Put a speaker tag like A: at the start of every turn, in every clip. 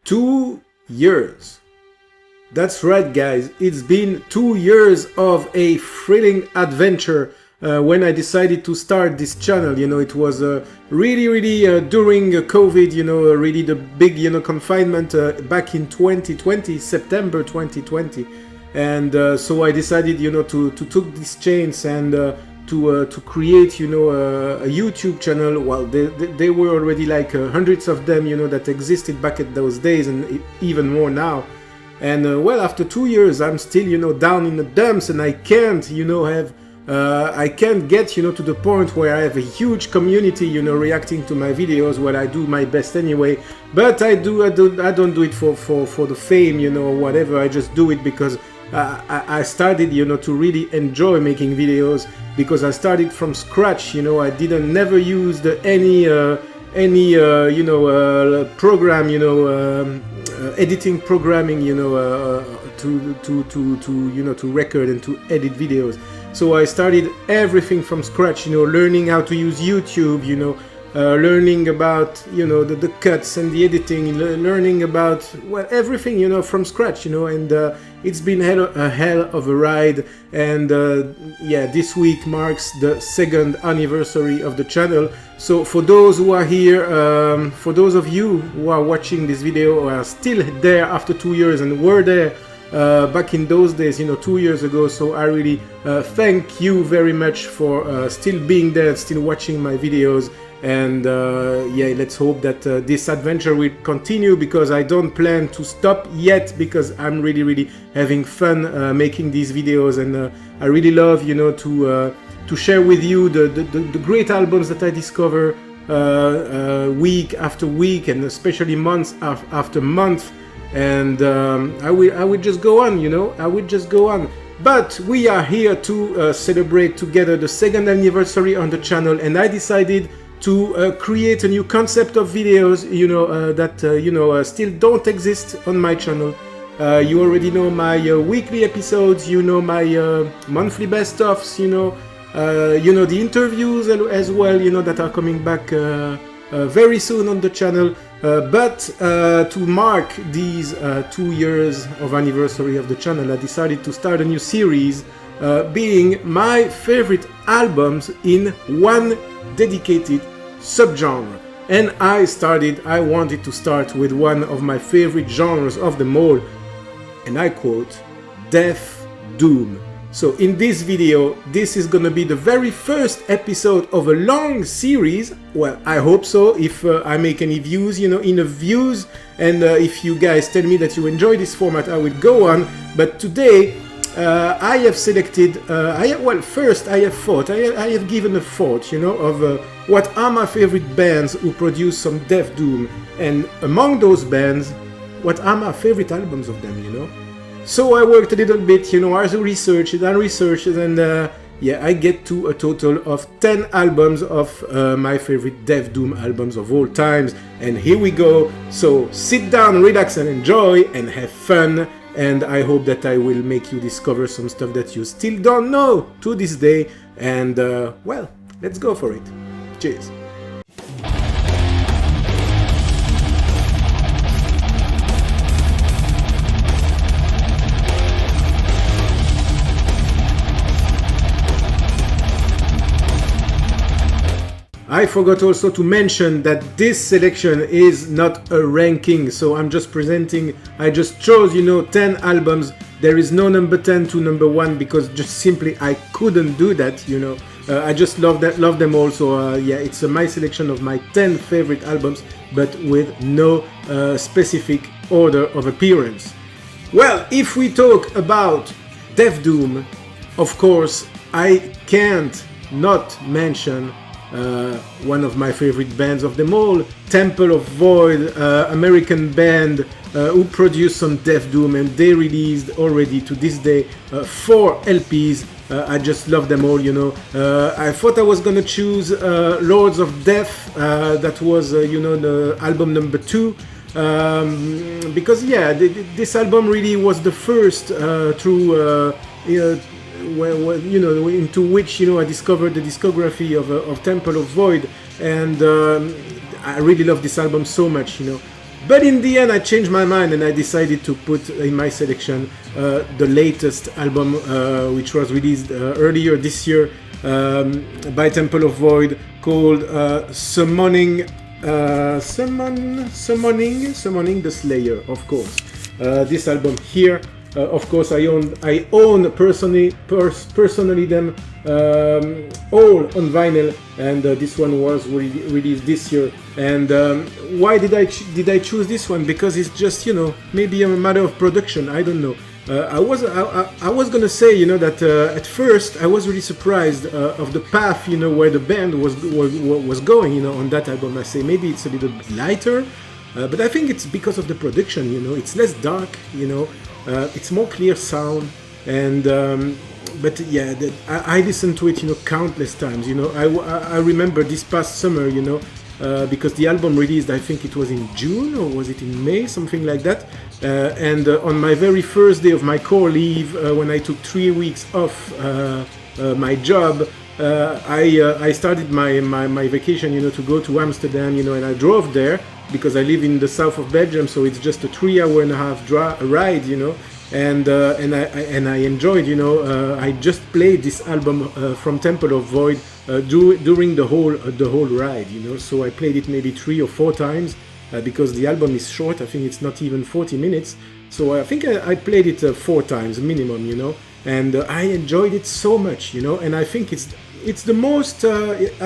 A: 2 years. That's right, guys. It's been 2 years of a thrilling adventure when I decided to start this channel. You know, it was really during COVID, you know, really the big, you know, confinement back in 2020, September 2020. And so I decided, you know, to take this chance and to create, you know, a YouTube channel. Well, they were already like hundreds of them, you know, that existed back at those days, and even more now. And well, after 2 years, I'm still, you know, down in the dumps, and I can't, you know, I can't get, you know, to the point where I have a huge community, you know, reacting to my videos. Well, I do my best anyway, but I don't do it for the fame, you know, or whatever. I just do it because I started, you know, to really enjoy making videos, because I started from scratch. You know, I never used any you know, program, you know, editing programming, you know, to you know, to record and to edit videos. So I started everything from scratch, you know, learning how to use YouTube, you know, learning about, you know, the cuts and the editing, learning about, well, everything, you know, from scratch, you know. And it's been a hell of a ride. And yeah, this week marks the 2nd anniversary of the channel. So for those who are here, for those of you who are watching this video or are still there after 2 years and were there back in those days, you know, 2 years ago, so I really thank you very much for still being there, still watching my videos. And yeah, let's hope that this adventure will continue, because I don't plan to stop yet, because I'm really having fun making these videos. And I really love, you know, to share with you the great albums that I discover week after week, and especially month after month. And I will just go on, you know, I will just go on. But we are here to celebrate together the 2nd anniversary on the channel, and I decided to create a new concept of videos, you know, that you know, still don't exist on my channel. You already know my weekly episodes, you know, my monthly best-ofs, you know, the interviews as well, you know, that are coming back very soon on the channel. But to mark these 2 years of anniversary of the channel, I decided to start a new series, being my favorite albums in one dedicated subgenre. And I wanted to start with one of my favorite genres of them all, and I quote, Death Doom. So in this video, this is gonna be the very first episode of a long series. Well, I hope so, if I make any views, you know, enough views, and if you guys tell me that you enjoy this format, I will go on. But today, I have selected, first I have given a thought, you know, of what are my favorite bands who produce some Death Doom, and among those bands, what are my favorite albums of them, you know. So I worked a little bit, you know, as a researcher, and yeah, I get to a total of 10 albums of my favorite Death Doom albums of all times. And here we go. So sit down, relax, and enjoy, and have fun. And I hope that I will make you discover some stuff that you still don't know to this day. And well, let's go for it. Cheers. I forgot also to mention that this selection is not a ranking, so I'm just presenting, I just chose, you know, 10 albums. There is no number 10 to number 1, because just simply I couldn't do that, you know. I just love them all. So yeah, it's my selection of my 10 favorite albums, but with no specific order of appearance. Well, if we talk about Death Doom, of course, I can't not mention one of my favorite bands of them all, Temple of Void, American band who produced some Death Doom, and they released already to this day 4 LPs. I just love them all, you know. I thought I was gonna choose Lords of Death, that was, you know, the album number 2, because yeah, this album really was the first through you know, into which, you know, I discovered the discography of Temple of Void, and I really love this album so much, you know. But in the end, I changed my mind and I decided to put in my selection the latest album, which was released earlier this year by Temple of Void, called Summoning the Slayer, of course. This album here, of course, I own personally them all on vinyl, and this one was released this year. And why did I choose this one? Because it's just, you know, maybe a matter of production. I don't know. I was gonna say, you know, that at first I was really surprised of the path, you know, where the band was going, you know, on that album. I say maybe it's a little bit lighter, but I think it's because of the production, you know. It's less dark, you know. It's more clear sound, and but yeah, I listened to it, you know, countless times. You know, I remember this past summer, you know, because the album released, I think it was in June or was it in May, something like that. And on my very first day of my core leave, when I took 3 weeks off my job, I started my vacation, you know, to go to Amsterdam, you know, and I drove there because I live in the south of Belgium, so it's just a 3.5 hour ride, you know, and I enjoyed, you know. I just played this album from Temple of Void during the whole ride, you know. So I played it maybe 3 or 4 times because the album is short. I think it's not even 40 minutes. So I think I played it 4 times minimum, you know, and I enjoyed it so much, you know. And I think it's the most. It's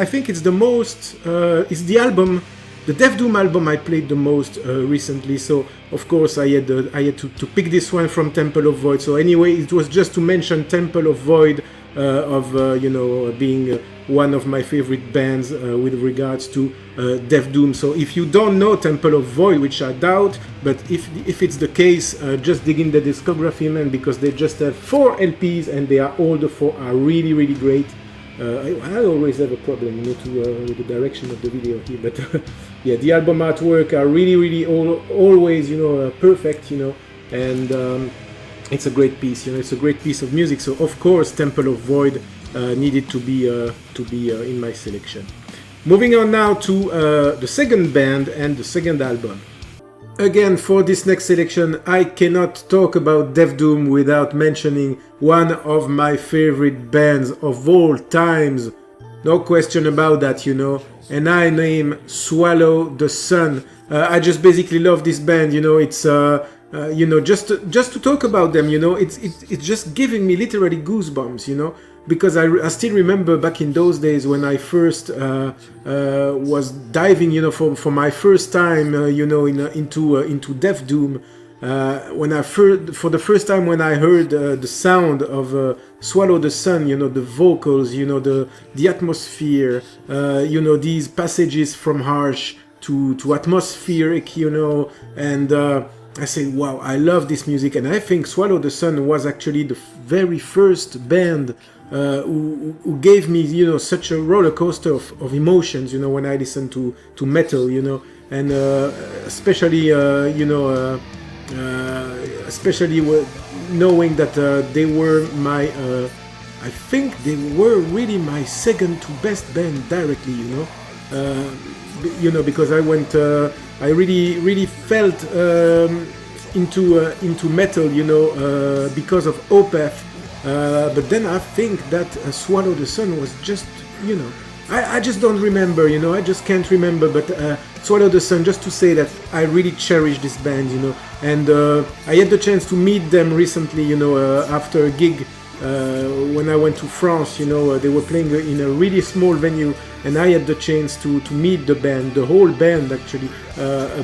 A: the album. The Death Doom album I played the most recently, so of course I had to pick this one from Temple of Void. So anyway, it was just to mention Temple of Void, you know, being one of my favorite bands with regards to Death Doom. So if you don't know Temple of Void, which I doubt, but if it's the case, just dig in the discography, man, because they just have 4 LPs and they are all the 4 are really, really great. I always have a problem, you know, with the direction of the video here, but yeah, the album artwork are really, really always, you know, perfect, you know, and it's a great piece, you know, it's a great piece of music. So of course, Temple of Void needed to be in my selection. Moving on now to the second band and the second album. Again, for this next selection, I cannot talk about Death Doom without mentioning one of my favorite bands of all times. No question about that, you know. And I name Swallow the Sun. I just basically love this band, you know. It's you know, just to talk about them, you know, it's just giving me literally goosebumps, you know. Because I still remember back in those days when I first was diving, you know, for my first time, you know, into Death Doom. When for the first time when I heard the sound of Swallow the Sun, you know, the vocals, you know, the atmosphere, you know, these passages from harsh to atmospheric, you know, and I said, wow, I love this music. And I think Swallow the Sun was actually the very first band who gave me, you know, such a roller coaster of emotions, you know, when I listened to metal, you know, and especially, you know, especially knowing that they were my, I think they were really my second to best band directly, you know, because I went, I really felt into metal, you know, because of Opeth. But then I think that Swallow the Sun was just, you know, I just don't remember, you know, I just can't remember, but Swallow the Sun, just to say that I really cherish this band, you know, and I had the chance to meet them recently, you know, after a gig when I went to France, you know, they were playing in a really small venue, and I had the chance to meet the band, the whole band actually,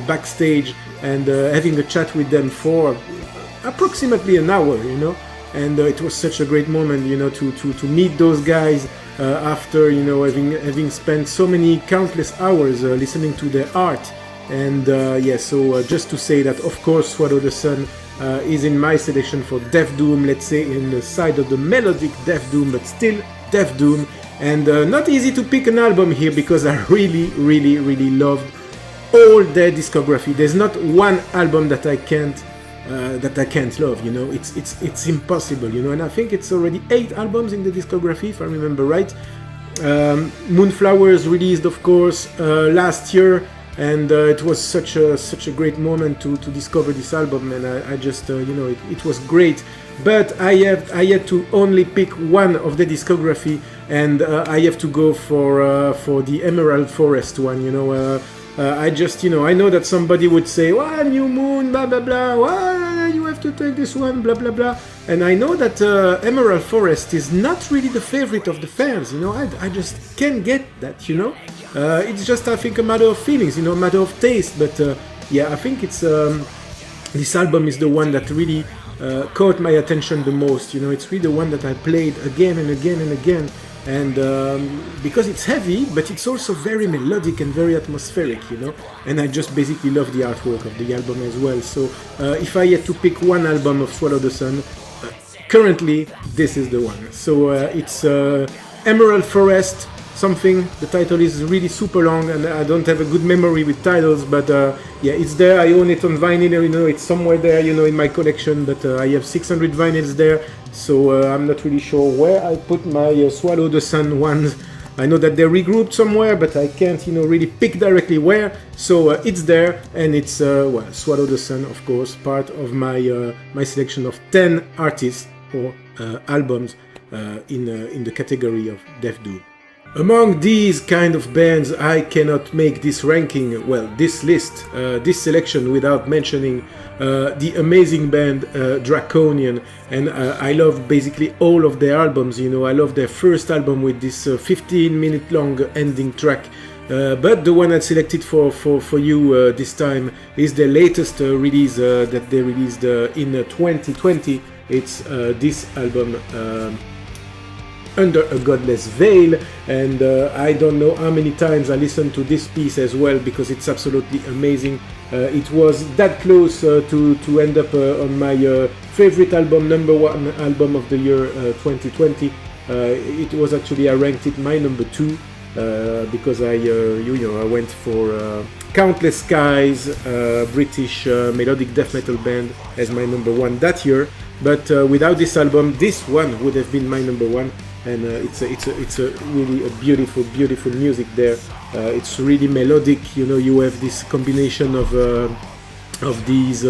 A: backstage, and having a chat with them for approximately an hour, you know. And it was such a great moment, you know, to meet those guys after, you know, having spent so many countless hours listening to their art. And yeah, so just to say that, of course, Swallow the Sun is in my selection for Death Doom, let's say in the side of the melodic Death Doom, but still Death Doom. And not easy to pick an album here because I really loved all their discography. There's not one album that I can't love, you know. It's impossible, you know. And I think it's already 8 albums in the discography, if I remember right. Moonflowers released, of course, last year. and it was such a great moment to discover this album, and I just you know, it was great. But I had to only pick one of the discography, and I have to go for the Emerald Forest one. You know, I just, you know, I know that somebody would say, "Well, New Moon, blah blah blah. Well, you have to take this one, blah blah blah." And I know that Emerald Forest is not really the favorite of the fans. You know, I just can't get that. You know, it's just, I think, a matter of feelings. You know, a matter of taste. But yeah, I think it's this album is the one that really caught my attention the most. You know, it's really the one that I played again and again and again, and because it's heavy, but it's also very melodic and very atmospheric, you know, and I just basically love the artwork of the album as well. So if I had to pick one album of Swallow the Sun, currently this is the one. So it's Emerald Forest something. The title is really super long, and I don't have a good memory with titles, but yeah, it's there. I own it on vinyl, you know, it's somewhere there, you know, in my collection, but I have 600 vinyls there, so I'm not really sure where I put my Swallow the Sun ones. I know that they're regrouped somewhere, but I can't, you know, really pick directly where. So it's there, and it's well, Swallow the Sun, of course, part of my my selection of 10 artists or albums in the category of Death Doom. Among these kind of bands, I cannot make this ranking, well, this list, this selection without mentioning the amazing band Draconian, and I love basically all of their albums. You know, I love their first album with this 15-minute long ending track, but the one I selected for you this time is their latest release that they released in 2020. It's this album, Under a Godless Veil, and I don't know how many times I listened to this piece as well, because it's absolutely amazing. It was that close to end up on my favorite album, #1 album of the year 2020. It was actually, I ranked it my #2 because I went for Countless Skies, British melodic death metal band, as my #1 that year. But without this album, this one would have been my #1. And it's a really a beautiful music there. It's really melodic. You know, you have this combination of these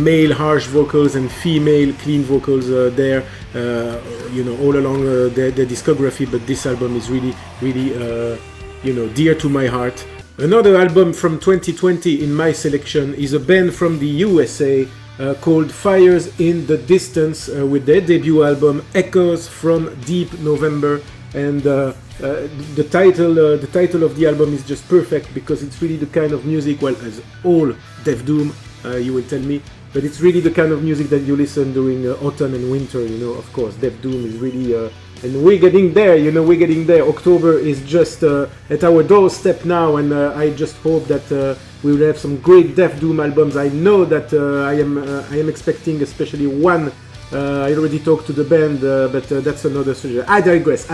A: male harsh vocals and female clean vocals there. You know, all along their discography. But this album is really you know, dear to my heart. Another album from 2020 in my selection is a band from the USA. Called Fires in the Distance, with their debut album Echoes from Deep November, and the title of the album is just perfect, because it's really the kind of music, well, as all Death Doom, you will tell me, but it's really the kind of music that you listen during autumn and winter. You know, of course, Death Doom is really and we're getting there, you know, we're getting there. October is just at our doorstep now, and I just hope that we will have some great Death Doom albums. I know that I am expecting especially one. I already talked to the band, but that's another subject. I digress.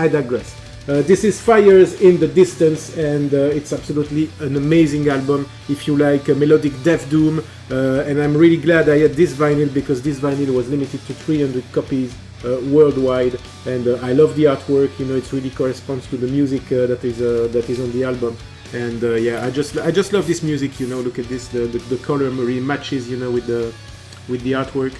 A: This is Fires in the Distance, and it's absolutely an amazing album if you like melodic Death Doom. And I'm really glad I had this vinyl, because this vinyl was limited to 300 copies worldwide, and I love the artwork. You know, it really corresponds to the music that is on the album. And yeah, I just love this music. You know, look at this, the color really matches, you know, with the artwork.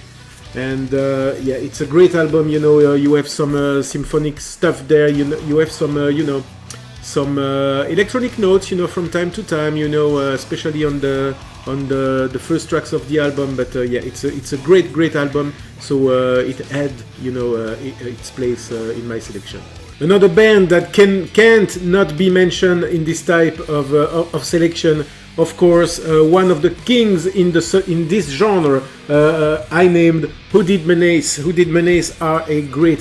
A: And yeah, it's a great album. You know, you have some symphonic stuff there. You know, you have some you know, some electronic notes, you know, from time to time. You know, especially on the first tracks of the album. But yeah, it's a great album. So it had, you know, its place in my selection. Another band that can't not be mentioned in this type of selection, of course, one of the kings in this genre, I named Hooded Menace. Hooded Menace are a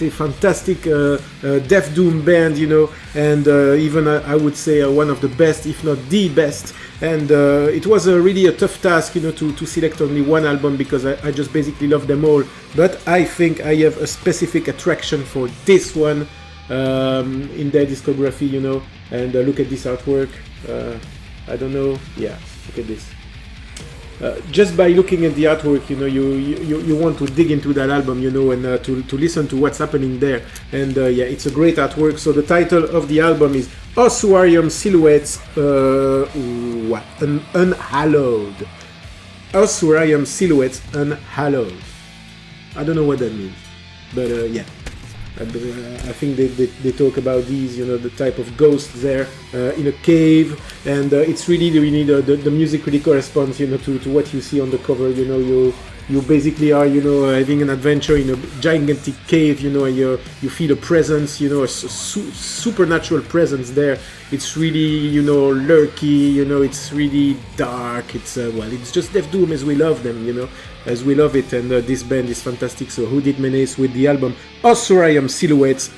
A: fantastic Death Doom band, you know, and even I would say one of the best, if not the best. And it was really a tough task, you know, to select only one album, because I just basically love them all. But I think I have a specific attraction for this one. In their discography, you know, and look at this artwork. I don't know, yeah, look at this. Just by looking at the artwork, you know, you want to dig into that album, you know, and to listen to what's happening there. And yeah, it's a great artwork. So the title of the album is Ossuarium Silhouettes Unhallowed. Ossuarium Silhouettes Unhallowed. I don't know what that means, but yeah. I think they talk about these, you know, the type of ghosts there in a cave, and it's really the music really corresponds, you know, to what you see on the cover. You know, you basically are, you know, having an adventure in a gigantic cave, you know, and you feel a presence, you know, a supernatural presence there. It's really, you know, lurky, you know, it's really dark. It's well, it's just Death Doom as we love them, you know, as we love it, and this band is fantastic. So Who Did Menace with the album Ossuarium Silhouettes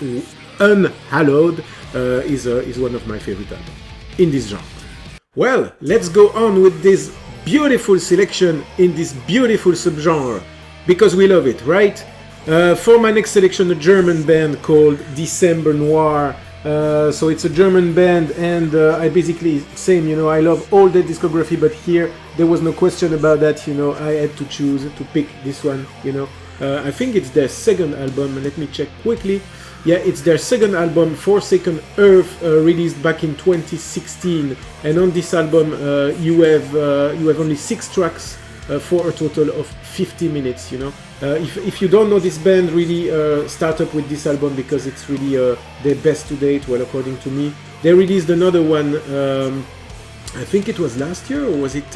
A: Unhallowed is one of my favorite albums in this genre. Well, let's go on with this beautiful selection in this beautiful subgenre, because we love it, right? For my next selection, a German band called December Noir. So it's a German band, and I basically, same, you know, I love all their discography, but here there was no question about that, you know, I had to choose to pick this one, you know. I think it's their second album, let me check quickly. Yeah, it's their second album, Forsaken Earth, released back in 2016, and on this album you have only 6 tracks for a total of 50 minutes, you know. If you don't know this band, really start up with this album, because it's really their best to date, well, according to me. They released another one, I think it was last year, or was it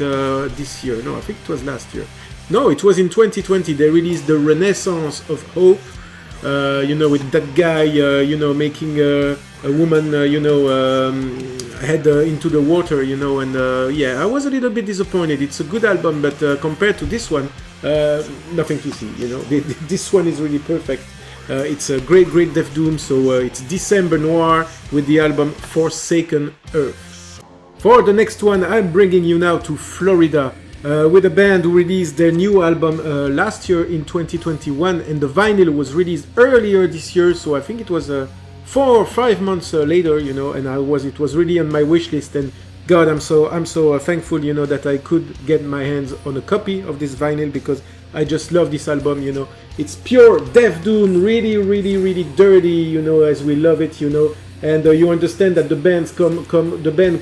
A: this year? No, I think it was last year. No, it was in 2020. They released The Renaissance of Hope, you know, with that guy, you know, making a woman, you know, head into the water, you know, and yeah, I was a little bit disappointed. It's a good album, but compared to this one, nothing to see, you know. This one is really perfect. It's a great Death Doom, so it's December Noir with the album Forsaken Earth. For the next one, I'm bringing you now to Florida, with a band who released their new album last year in 2021, and the vinyl was released earlier this year, so I think it was 4 or 5 months later, you know, and it was really on my wish list, and God, I'm so thankful, you know, that I could get my hands on a copy of this vinyl, because I just love this album, you know. It's pure Death Doom, really dirty, you know, as we love it, you know. And you understand that the band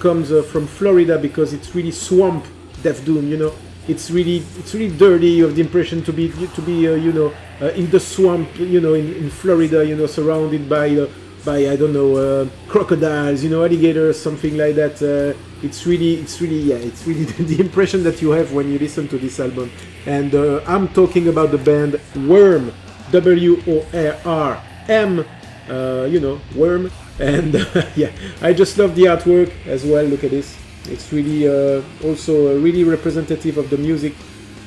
A: comes from Florida, because it's really swamp Death Doom, you know. It's really dirty. You have the impression to be you know, in the swamp, you know, in Florida, you know, surrounded by I don't know, crocodiles, you know, alligators, something like that. It's really the impression that you have when you listen to this album. And I'm talking about the band Worm, W-O-R-M, you know, Worm. And yeah, I just love the artwork as well. Look at this. It's really also really representative of the music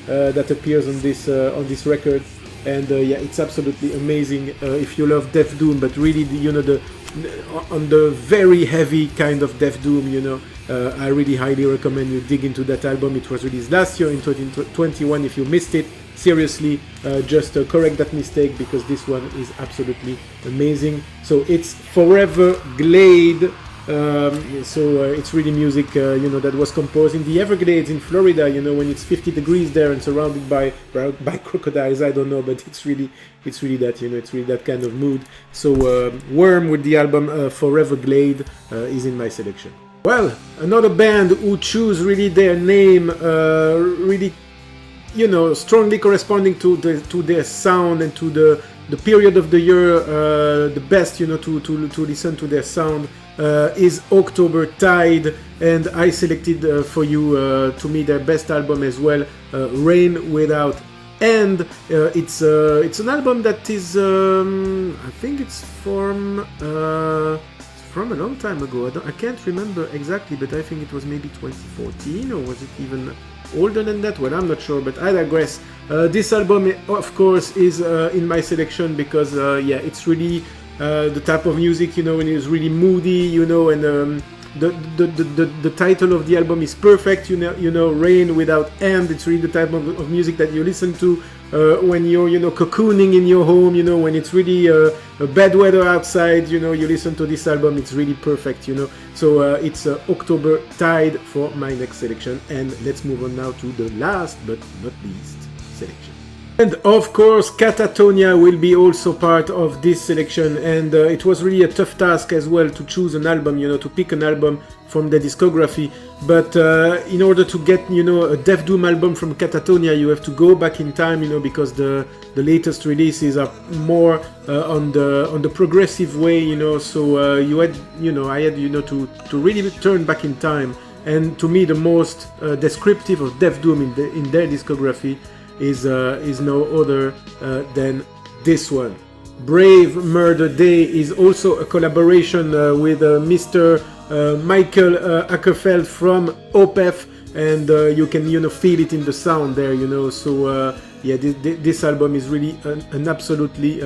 A: that appears on this record. And yeah, it's absolutely amazing if you love Death Doom, but really, you know, on the very heavy kind of Death Doom, you know. I really highly recommend you dig into that album. It was released last year in 2021. If you missed it, seriously, just correct that mistake, because this one is absolutely amazing. So it's Forever Glade. So it's really music, you know, that was composed in the Everglades in Florida, you know, when it's 50 degrees there and surrounded by crocodiles. I don't know, but it's really that, you know, it's really that kind of mood. So Worm with the album Forever Glade is in my selection. Well, another band who choose really their name, really, you know, strongly corresponding to their sound and to the period of the year, the best, you know, to listen to their sound. Is October Tide, and I selected for you, to me, their best album as well, Rain Without End. It's an album that is, I think it's from a long time ago. I can't remember exactly, but I think it was maybe 2014, or was it even older than that? Well, I'm not sure, but I digress. This album, of course, is in my selection, because yeah, it's really the type of music, you know, when it's really moody, you know, and the title of the album is perfect, you know, Rain Without End. It's really the type of music that you listen to when you're, you know, cocooning in your home, you know, when it's really bad weather outside, you know, you listen to this album. It's really perfect, you know. So it's October Tide for my next selection, and let's move on now to the last but not least selection. And of course, Catatonia will be also part of this selection, and it was really a tough task as well to choose an album, you know, to pick an album from the discography. But in order to get, you know, a Death Doom album from Catatonia, you have to go back in time, you know, because the latest releases are more on the progressive way, you know. So you had, you know, I had, you know, to really turn back in time. And to me, the most descriptive of Death Doom in their discography is no other than this one. Brave Murder Day is also a collaboration with Mr. Michael Ackerfeld from Opeth, and you can, you know, feel it in the sound there, you know. So yeah, this album is really an absolutely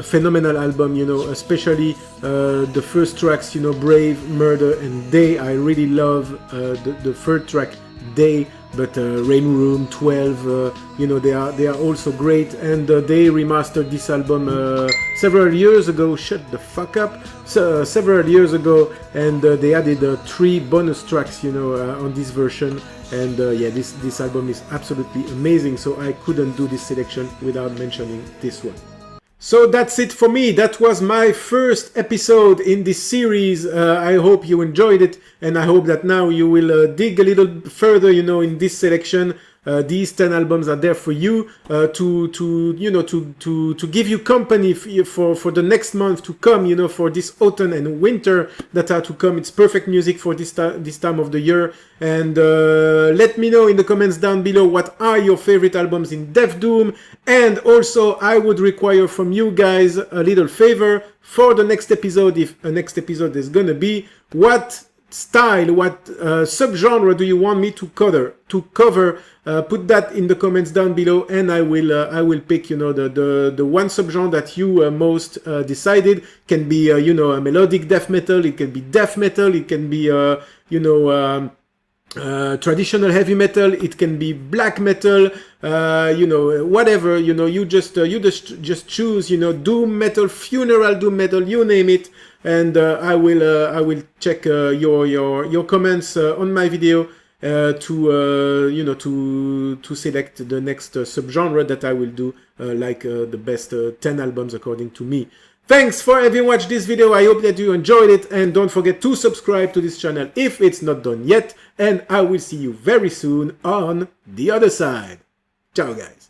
A: phenomenal album, you know, especially the first tracks, you know, Brave, Murder, and Day. I really love the third track, Day, but Rain Room, 12, you know, they are also great, and they remastered this album several years ago. Shut the fuck up! Several years ago, and they added 3 bonus tracks, you know, on this version. And yeah, this album is absolutely amazing, so I couldn't do this selection without mentioning this one. So that's it for me. That was my first episode in this series. I hope you enjoyed it, and I hope that now you will dig a little further, you know, in this selection. These 10 albums are there for you to give you company for the next month to come, you know, for this autumn and winter that are to come. It's perfect music for this time of the year. And let me know in the comments down below what are your favorite albums in Death Doom. And also I would require from you guys a little favor for the next episode, if a next episode is gonna be, what style, what subgenre do you want me to cover? Put that in the comments down below, and I will pick, you know, the one subgenre that you most decided. Can be you know, a melodic death metal, it can be death metal, it can be you know, traditional heavy metal, it can be black metal, you know, whatever, you know, you just choose, you know, doom metal, funeral doom metal, you name it, and I will check your comments on my video to you know, to select the next subgenre that I will do, like the best 10 albums according to me. Thanks for having watched this video. I hope that you enjoyed it, and don't forget to subscribe to this channel if it's not done yet, and I will see you very soon on the other side. Ciao guys.